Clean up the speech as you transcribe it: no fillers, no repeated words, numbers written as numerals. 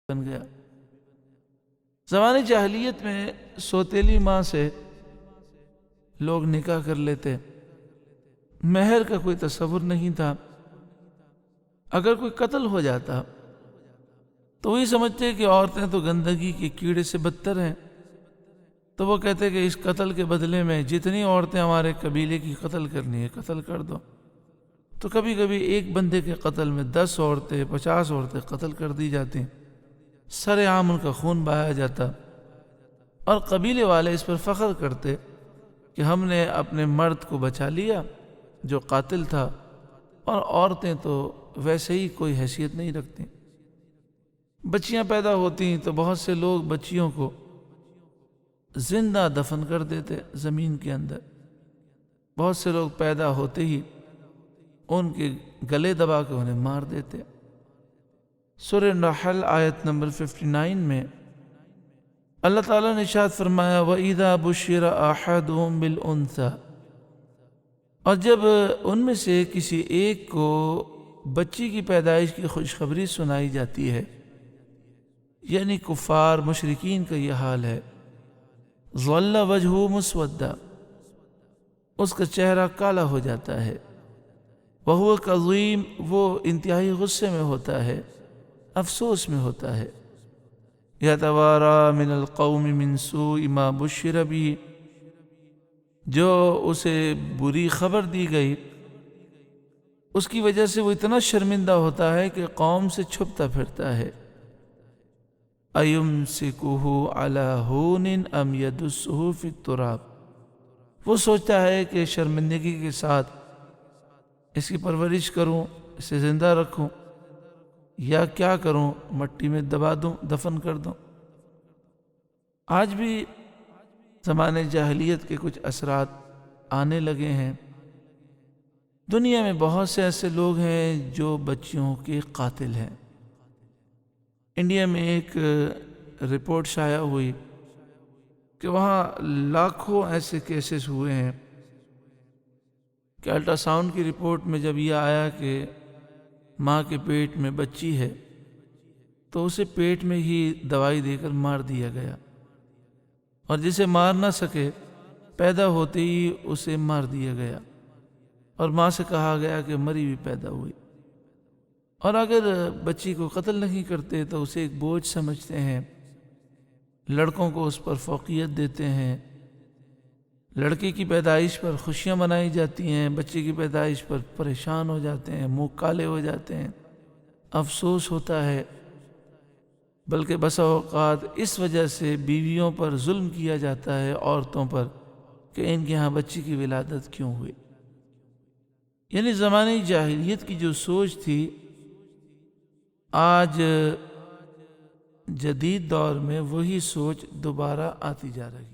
بن گیا۔ زمانے جاہلیت میں سوتیلی ماں سے لوگ نکاح کر لیتے، مہر کا کوئی تصور نہیں تھا۔ اگر کوئی قتل ہو جاتا تو وہی سمجھتے کہ عورتیں تو گندگی کے کیڑے سے بدتر ہیں، تو وہ کہتے کہ اس قتل کے بدلے میں جتنی عورتیں ہمارے قبیلے کی قتل کرنی ہے قتل کر دو۔ تو کبھی کبھی ایک بندے کے قتل میں 10 عورتیں 50 عورتیں قتل کر دی جاتی، سر عام ان کا خون بہایا جاتا، اور قبیلے والے اس پر فخر کرتے کہ ہم نے اپنے مرد کو بچا لیا جو قاتل تھا، اور عورتیں تو ویسے ہی کوئی حیثیت نہیں رکھتی۔ بچیاں پیدا ہوتی تو بہت سے لوگ بچیوں کو زندہ دفن کر دیتے زمین کے اندر، بہت سے لوگ پیدا ہوتے ہی ان کے گلے دبا کے انہیں مار دیتے۔ سورہ نحل آیت نمبر 59 میں اللہ تعالیٰ نے ارشاد فرمایا وَإِذَا بُشِّرَ أَحَدُهُم بِالْأُنثَىٰ، اور جب ان میں سے کسی ایک کو بچی کی پیدائش کی خوشخبری سنائی جاتی ہے، یعنی کفار مشرکین کا یہ حال ہے، ظَلَّ وَجْهُهُ مُسْوَدًّا، اس کا چہرہ کالا ہو جاتا ہے، وَهُوَ كَظِيمٌ، وہ انتہائی غصے میں ہوتا ہے، افسوس میں ہوتا ہے، يَتَوَارَىٰ مِنَ الْقَوْمِ مِنْ سُوءِ مَا بُشِّرَ بِهِ، جو اسے بری خبر دی گئی اس کی وجہ سے وہ اتنا شرمندہ ہوتا ہے کہ قوم سے چھپتا پھرتا ہے۔ أَيُمْسِكُهُ عَلَىٰ هُونٍ أَمْ يَدُسُّهُ فِي التُّرَابِ، وہ سوچتا ہے کہ شرمندگی کے ساتھ اس کی پرورش کروں، اسے زندہ رکھوں، یا کیا کروں، مٹی میں دبا دوں، دفن کر دوں۔ آج بھی زمانے جاہلیت کے کچھ اثرات آنے لگے ہیں۔ دنیا میں بہت سے ایسے لوگ ہیں جو بچیوں کے قاتل ہیں۔ انڈیا میں ایک رپورٹ شائع ہوئی کہ وہاں لاکھوں ایسے کیسز ہوئے ہیں کہ الٹرا ساؤنڈ کی رپورٹ میں جب یہ آیا کہ ماں کے پیٹ میں بچی ہے تو اسے پیٹ میں ہی دوائی دے کر مار دیا گیا، اور جسے مار نہ سکے پیدا ہوتے ہی اسے مار دیا گیا، اور ماں سے کہا گیا کہ مری ہوئی پیدا ہوئی۔ اور اگر بچی کو قتل نہیں کرتے تو اسے ایک بوجھ سمجھتے ہیں، لڑکوں کو اس پر فوقیت دیتے ہیں، لڑکی کی پیدائش پر خوشیاں منائی جاتی ہیں، بچے کی پیدائش پر پریشان ہو جاتے ہیں، منہ کالے ہو جاتے ہیں، افسوس ہوتا ہے۔ بلکہ بسا اوقات اس وجہ سے بیویوں پر ظلم کیا جاتا ہے، عورتوں پر، کہ ان کے ہاں بچی کی ولادت کیوں ہوئی۔ یعنی زمانے جاہلیت کی جو سوچ تھی آج جدید دور میں وہی سوچ دوبارہ آتی جا رہی ہے۔